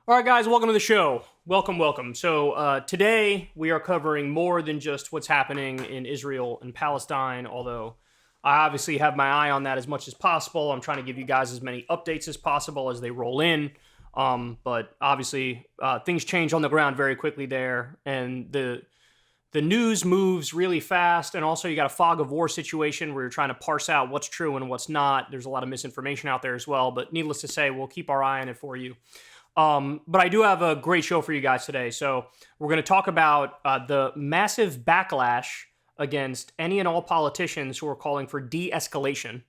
All right, guys, welcome to the show. Welcome. So today we are covering more than just what's happening in Israel and Palestine, although I obviously have my eye on that as much as possible. I'm trying to give you guys as many updates as possible as they roll in. But obviously things change on the ground very quickly there, and the news moves really fast, and also you got a fog of war situation where you're trying to parse out what's true and what's not. There's a lot of misinformation out there as well, but needless to say, we'll keep our eye on it for you. But I do have a great show for you guys today. So we're going to talk about the massive backlash against any and all politicians who are calling for de-escalation.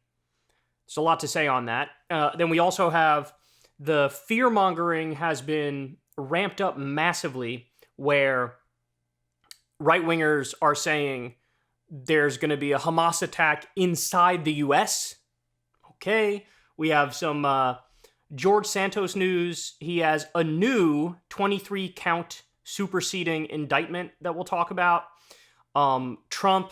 There's a lot to say on that. Then we also have the fear-mongering has been ramped up massively, where right-wingers are saying there's going to be a Hamas attack inside the U.S. Okay. We have some George Santos news. He has a new 23-count superseding indictment that we'll talk about. Trump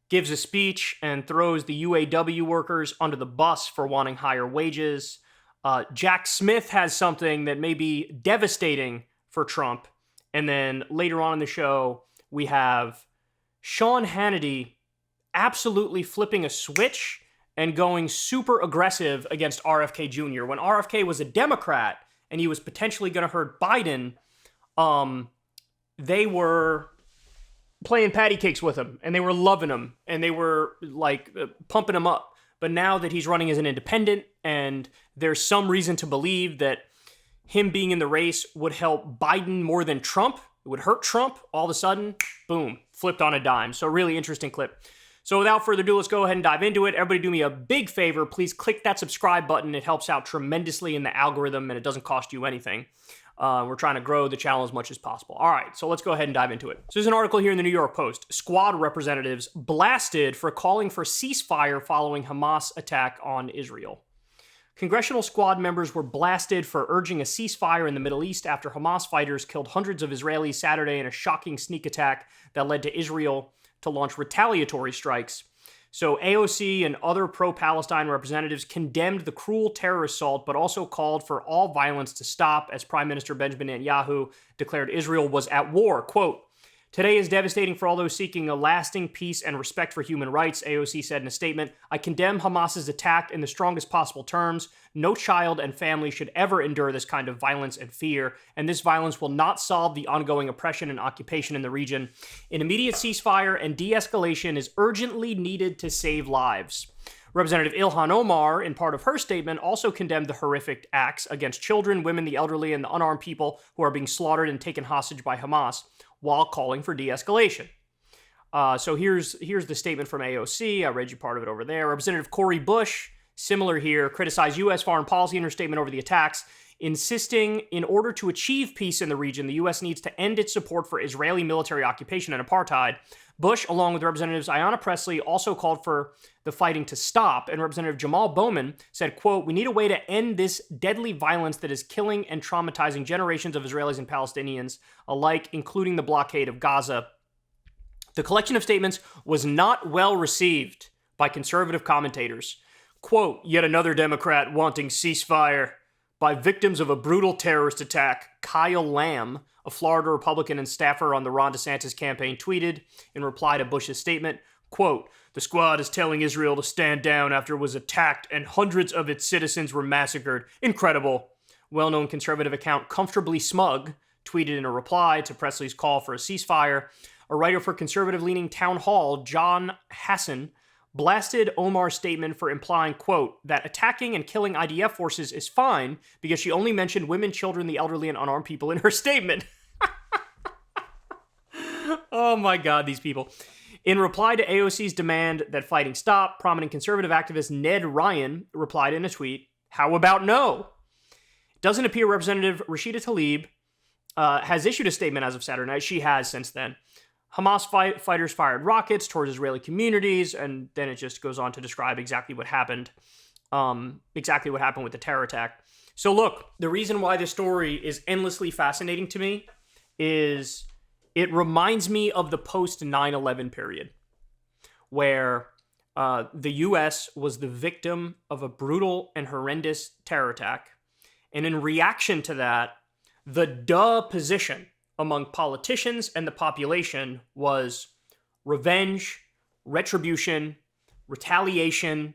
gives a speech and throws the UAW workers under the bus for wanting higher wages. Jack Smith has something that may be devastating for Trump. And then later on in the show, we have Sean Hannity absolutely flipping a switch and going super aggressive against RFK Jr. When RFK was a Democrat and he was potentially going to hurt Biden, they were playing patty cakes with him, and they were loving him, and they were pumping him up. But now that he's running as an independent, and there's some reason to believe that him being in the race would help Biden more than Trump, it would hurt Trump, all of a sudden, boom, flipped on a dime. So really interesting clip. So without further ado, let's go ahead and dive into it. Everybody do me a big favor. Please click that subscribe button. It helps out tremendously in the algorithm, and it doesn't cost you anything. We're trying to grow the channel as much as possible. All right, so let's go ahead and dive into it. So there's an article here in the New York Post. Squad representatives blasted for calling for ceasefire following Hamas attack on Israel. Congressional Squad members were blasted for urging a ceasefire in the Middle East after Hamas fighters killed hundreds of Israelis Saturday in a shocking sneak attack that led to Israel to launch retaliatory strikes. So AOC and other pro-Palestine representatives condemned the cruel terror assault, but also called for all violence to stop as Prime Minister Benjamin Netanyahu declared Israel was at war. Quote, "Today is devastating for all those seeking a lasting peace and respect for human rights," AOC said in a statement. "I condemn Hamas's attack in the strongest possible terms. No child and family should ever endure this kind of violence and fear, and this violence will not solve the ongoing oppression and occupation in the region. An immediate ceasefire and de-escalation is urgently needed to save lives." Representative Ilhan Omar, in part of her statement, also condemned the horrific acts against children, women, the elderly, and the unarmed people who are being slaughtered and taken hostage by Hamas, while calling for de-escalation. So here's the statement from AOC. I read you part of it over there. Representative Cori Bush, similar here, criticized U.S. foreign policy in her statement over the attacks, insisting in order to achieve peace in the region, the U.S. needs to end its support for Israeli military occupation and apartheid. Bush, along with Representatives Ayanna Pressley, also called for the fighting to stop, and Representative Jamal Bowman said, quote, "We need a way to end this deadly violence that is killing and traumatizing generations of Israelis and Palestinians alike, including the blockade of Gaza." The collection of statements was not well received by conservative commentators. Quote, "Yet another Democrat wanting ceasefire by victims of a brutal terrorist attack," Kyle Lamb, a Florida Republican and staffer on the Ron DeSantis campaign, tweeted in reply to Bush's statement, quote, "The squad is telling Israel to stand down after it was attacked and hundreds of its citizens were massacred. Incredible." Well-known conservative account Comfortably Smug tweeted in a reply to Presley's call for a ceasefire. A writer for conservative-leaning Town Hall, John Hassan, blasted Omar's statement for implying, quote, "that attacking and killing IDF forces is fine because she only mentioned women, children, the elderly, and unarmed people in her statement." Oh my God, these people. In reply to AOC's demand that fighting stop, prominent conservative activist Ned Ryan replied in a tweet, "How about no?" It doesn't appear Representative Rashida Tlaib has issued a statement as of Saturday night. She has since then. Hamas fighters fired rockets towards Israeli communities, and then it just goes on to describe exactly what happened with the terror attack. So look, the reason why this story is endlessly fascinating to me is it reminds me of the post-9/11 period, where the U.S. was the victim of a brutal and horrendous terror attack. And in reaction to that, the duh position among politicians and the population was revenge, retribution, retaliation,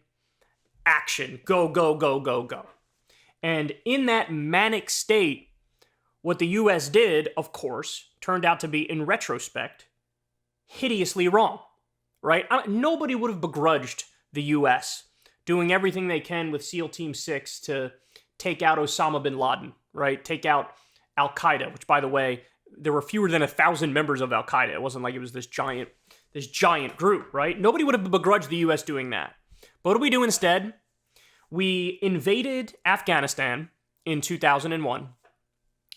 action, go, go, go, go, go. And in that manic state, what the US did, of course, turned out to be, in retrospect, hideously wrong, right? Nobody would have begrudged the US doing everything they can with SEAL Team 6 to take out Osama bin Laden, right? Take out Al-Qaeda, which, by the way, there were fewer than 1,000 members of Al-Qaeda. It wasn't like it was this giant group, right? Nobody would have begrudged the US doing that. But what do we do instead? We invaded Afghanistan in 2001,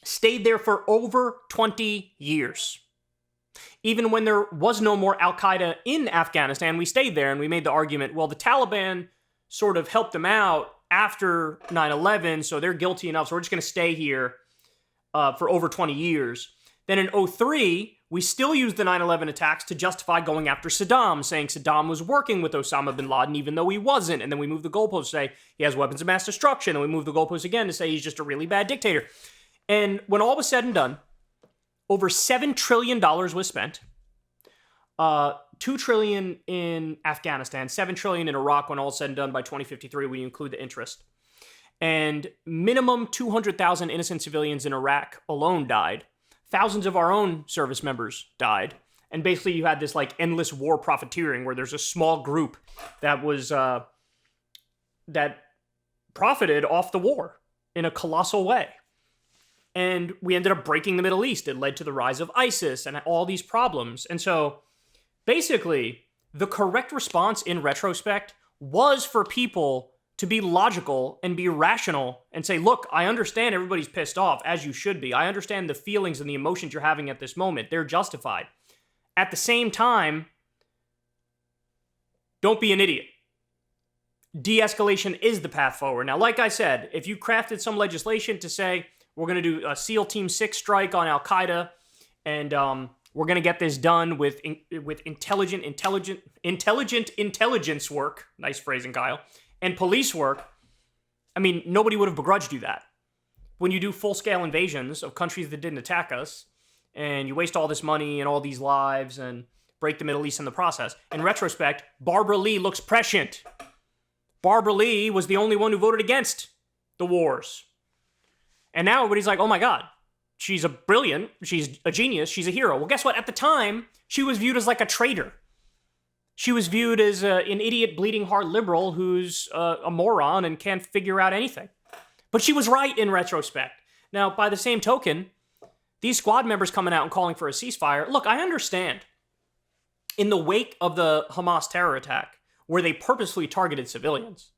stayed there for over 20 years. Even when there was no more Al-Qaeda in Afghanistan, we stayed there, and we made the argument, well, the Taliban sort of helped them out after 9/11, so they're guilty enough, so we're just going to stay here for over 20 years. Then in 2003, we still used the 9/11 attacks to justify going after Saddam, saying Saddam was working with Osama bin Laden even though he wasn't. And then we moved the goalpost to say he has weapons of mass destruction. And we moved the goalpost again to say he's just a really bad dictator. And when all was said and done, over $7 trillion was spent. $2 trillion in Afghanistan, $7 trillion in Iraq when all is said and done by 2053 when you include the interest. And minimum 200,000 innocent civilians in Iraq alone died. Thousands of our own service members died. And basically you had this like endless war profiteering where there's a small group that was, that profited off the war in a colossal way. And we ended up breaking the Middle East. It led to the rise of ISIS and all these problems. And so basically the correct response in retrospect was for people to be logical and be rational and say, look, I understand everybody's pissed off, as you should be. I understand the feelings and the emotions you're having at this moment. They're justified. At the same time, don't be an idiot. De-escalation is the path forward. Now, like I said, if you crafted some legislation to say, we're going to do a SEAL Team 6 strike on Al-Qaeda, and we're going to get this done with intelligent intelligence work, nice phrasing, Kyle, and police work, I mean, nobody would have begrudged you that. When you do full-scale invasions of countries that didn't attack us, and you waste all this money and all these lives and break the Middle East in the process, in retrospect, Barbara Lee looks prescient. Barbara Lee was the only one who voted against the wars. And now everybody's like, oh my God, she's she's a genius, she's a hero. Well, guess what? At the time, she was viewed as like a traitor. She was viewed as an idiot, bleeding heart liberal who's a moron and can't figure out anything. But she was right in retrospect. Now, by the same token, these squad members coming out and calling for a ceasefire, look, I understand. In the wake of the Hamas terror attack, where they purposefully targeted civilians,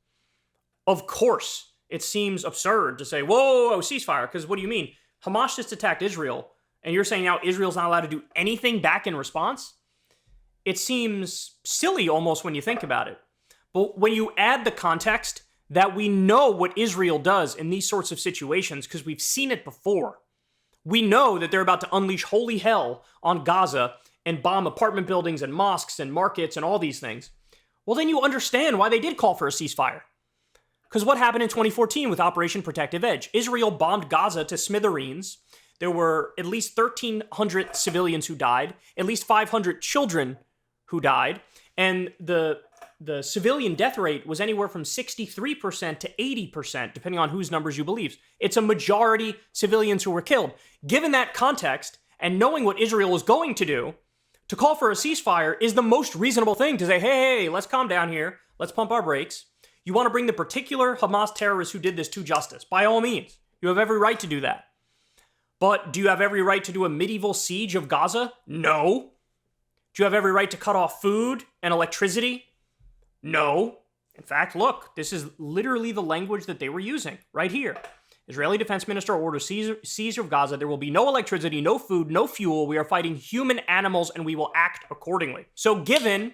of course, it seems absurd to say, whoa, ceasefire, because what do you mean? Hamas just attacked Israel, and you're saying now Israel's not allowed to do anything back in response? It seems silly almost when you think about it. But when you add the context that we know what Israel does in these sorts of situations because we've seen it before. We know that they're about to unleash holy hell on Gaza and bomb apartment buildings and mosques and markets and all these things. Well, then you understand why they did call for a ceasefire. Because what happened in 2014 with Operation Protective Edge? Israel bombed Gaza to smithereens. There were at least 1,300 civilians who died, at least 500 children who died, and the civilian death rate was anywhere from 63% to 80%, depending on whose numbers you believe. It's a majority civilians who were killed. Given that context, and knowing what Israel was going to do, to call for a ceasefire is the most reasonable thing to say, hey, let's calm down here. Let's pump our brakes. You want to bring the particular Hamas terrorists who did this to justice. By all means, you have every right to do that. But do you have every right to do a medieval siege of Gaza? No. Do you have every right to cut off food and electricity? No. In fact, look, this is literally the language that they were using right here. Israeli Defense Minister orders seizure of Gaza. There will be no electricity, no food, no fuel. We are fighting human animals and we will act accordingly. So given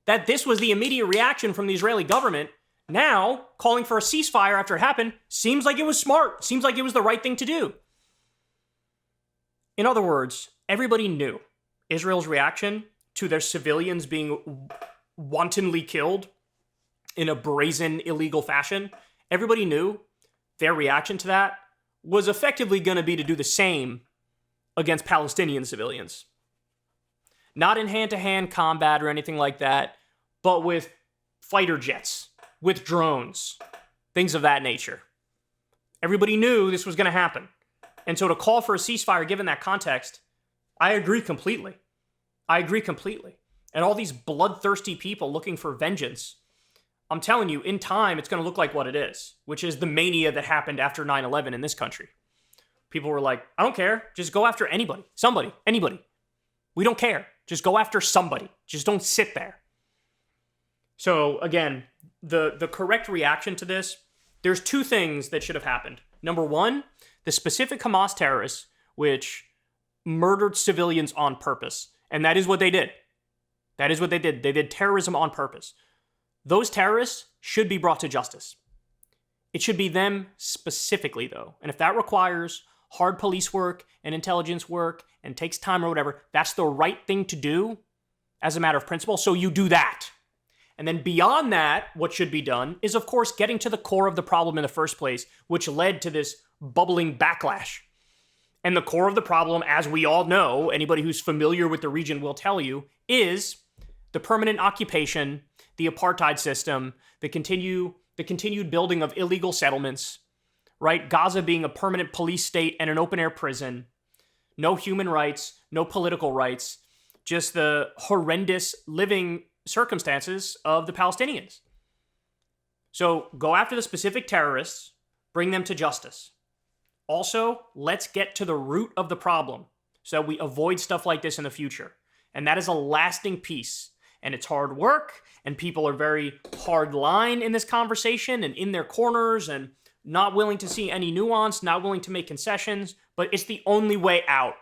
that this was the immediate reaction from the Israeli government, now calling for a ceasefire after it happened seems like it was smart, seems like it was the right thing to do. In other words, everybody knew Israel's reaction to their civilians being wantonly killed in a brazen, illegal fashion. Everybody knew their reaction to that was effectively going to be to do the same against Palestinian civilians. Not in hand-to-hand combat or anything like that, but with fighter jets, with drones, things of that nature. Everybody knew this was going to happen. And so to call for a ceasefire given that context, I agree completely. And all these bloodthirsty people looking for vengeance, I'm telling you, in time, it's going to look like what it is, which is the mania that happened after 9/11 in this country. People were like, I don't care. Just go after anybody, somebody, anybody. We don't care. Just go after somebody. Just don't sit there. So again, the correct reaction to this, there's two things that should have happened. Number one, the specific Hamas terrorists, which murdered civilians on purpose. And that is what they did. That is what they did. They did terrorism on purpose. Those terrorists should be brought to justice. It should be them specifically, though. And if that requires hard police work and intelligence work and takes time or whatever, that's the right thing to do as a matter of principle. So you do that. And then beyond that, what should be done is, of course, getting to the core of the problem in the first place, which led to this bubbling backlash. And the core of the problem, as we all know, anybody who's familiar with the region will tell you, is the permanent occupation, the apartheid system, the continued building of illegal settlements, right? Gaza being a permanent police state and an open-air prison, no human rights, no political rights, just the horrendous living circumstances of the Palestinians. So go after the specific terrorists, bring them to justice. Also, let's get to the root of the problem so that we avoid stuff like this in the future. And that is a lasting piece. And it's hard work, and people are very hard line in this conversation and in their corners and not willing to see any nuance, not willing to make concessions, but it's the only way out,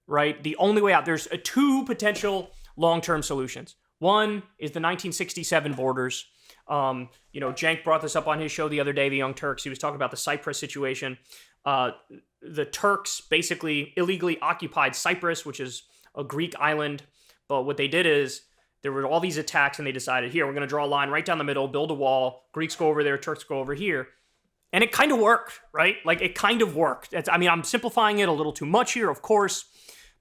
right? The only way out. There's two potential long-term solutions. One is the 1967 borders. Cenk brought this up on his show the other day, the Young Turks. He was talking about the Cyprus situation. The Turks basically illegally occupied Cyprus, which is a Greek island. But what they did is there were all these attacks, and they decided, here, we're going to draw a line right down the middle, build a wall. Greeks go over there, Turks go over here. And it kind of worked, right? Like, it kind of worked. I'm simplifying it a little too much here, of course,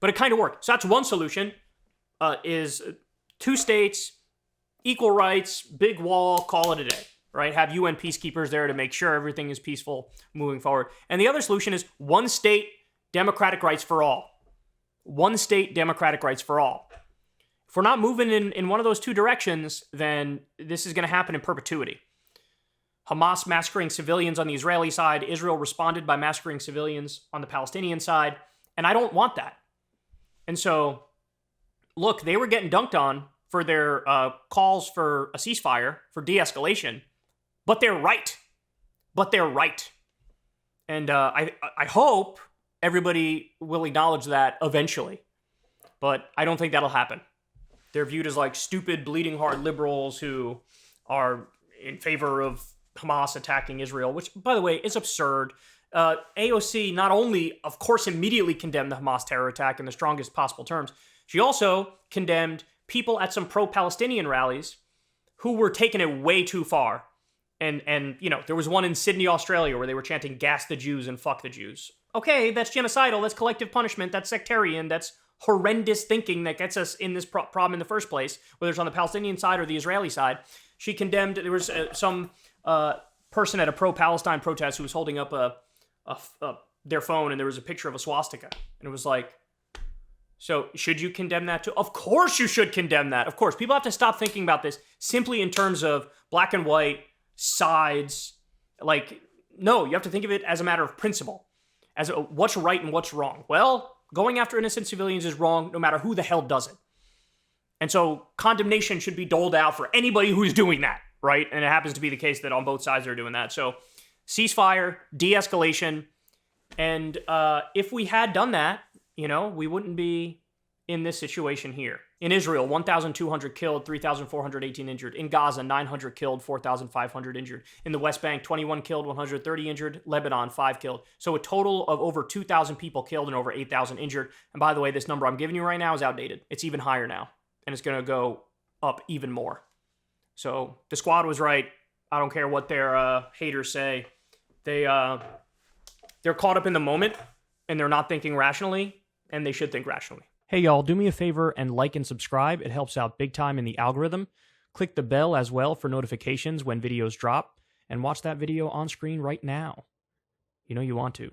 but it kind of worked. So that's one solution, is two states, equal rights, big wall, call it a day, right? Have UN peacekeepers there to make sure everything is peaceful moving forward. And the other solution is one state, democratic rights for all. One state, democratic rights for all. If we're not moving in one of those two directions, then this is going to happen in perpetuity. Hamas massacring civilians on the Israeli side, Israel responded by massacring civilians on the Palestinian side, and I don't want that. And so, look, they were getting dunked on for their calls for a ceasefire, for de-escalation, but they're right. And I hope everybody will acknowledge that eventually, but I don't think that'll happen. They're viewed as like stupid, bleeding heart liberals who are in favor of Hamas attacking Israel, which, by the way, is absurd. AOC not only, of course, immediately condemned the Hamas terror attack in the strongest possible terms, she also condemned people at some pro-Palestinian rallies who were taking it way too far. And there was one in Sydney, Australia, where they were chanting, gas the Jews and fuck the Jews. Okay, that's genocidal, that's collective punishment, that's sectarian, that's horrendous thinking that gets us in this problem in the first place, whether it's on the Palestinian side or the Israeli side. She condemned, there was some person at a pro-Palestine protest who was holding up their phone, and there was a picture of a swastika. And it was like, so should you condemn that too? Of course you should condemn that. Of course. People have to stop thinking about this simply in terms of black and white, sides. Like, no, you have to think of it as a matter of principle. As what's right and what's wrong. Well, going after innocent civilians is wrong no matter who the hell does it. And so condemnation should be doled out for anybody who's doing that, right? And it happens to be the case that on both sides are doing that. So ceasefire, de-escalation, and if we had done that, we wouldn't be in this situation here. In Israel, 1,200 killed, 3,418 injured. In Gaza, 900 killed, 4,500 injured. In the West Bank, 21 killed, 130 injured. Lebanon, 5 killed. So a total of over 2,000 people killed and over 8,000 injured. And by the way, this number I'm giving you right now is outdated. It's even higher now. And it's going to go up even more. So the squad was right. I don't care what their haters say. They they're caught up in the moment and they're not thinking rationally, and they should think rationally. Hey, y'all, do me a favor and like and subscribe. It helps out big time in the algorithm. Click the bell as well for notifications when videos drop, and watch that video on screen right now. You know you want to.